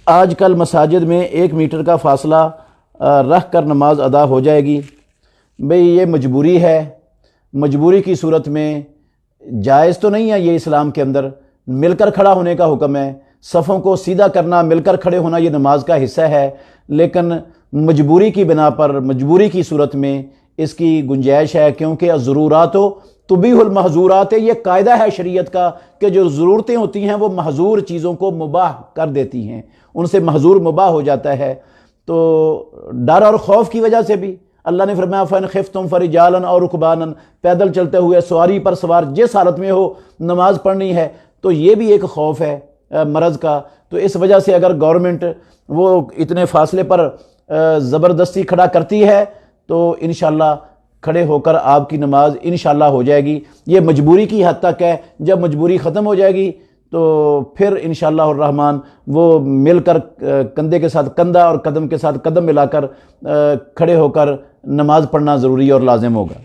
آج کل مساجد میں 1 میٹر کا فاصلہ رکھ کر نماز ادا ہو جائے گی؟ بھئی یہ مجبوری ہے، مجبوری کی صورت میں جائز تو نہیں ہے یہ اسلام کے اندر۔ مل کر کھڑا ہونے کا حکم ہے، صفوں کو سیدھا کرنا، مل کر کھڑے ہونا یہ نماز کا حصہ ہے، لیکن مجبوری کی بنا پر، مجبوری کی صورت میں اس کی گنجائش ہے، کیونکہ الضرورات تبیح المحظورات، یہ قاعدہ ہے شریعت کا کہ جو ضرورتیں ہوتی ہیں وہ محظور چیزوں کو مباح کر دیتی ہیں، ان سے محظور مباح ہو جاتا ہے۔ تو ڈر اور خوف کی وجہ سے بھی اللہ نے فرمایا فَإِنْ خِفْتُمْ فَرِجَالًا أَوْ رُكْبَانًا، پیدل چلتے ہوئے، سواری پر سوار، جس حالت میں ہو نماز پڑھنی ہے۔ تو یہ بھی ایک خوف ہے مرض کا، تو اس وجہ سے اگر گورنمنٹ وہ اتنے فاصلے پر زبردستی کھڑا کرتی ہے تو انشاءاللہ کھڑے ہو کر آپ کی نماز انشاءاللہ ہو جائے گی۔ یہ مجبوری کی حد تک ہے، جب مجبوری ختم ہو جائے گی تو پھر انشاءاللہ الرحمن وہ مل کر کندھے کے ساتھ کندھا اور قدم کے ساتھ قدم ملا کر کھڑے ہو کر نماز پڑھنا ضروری اور لازم ہوگا۔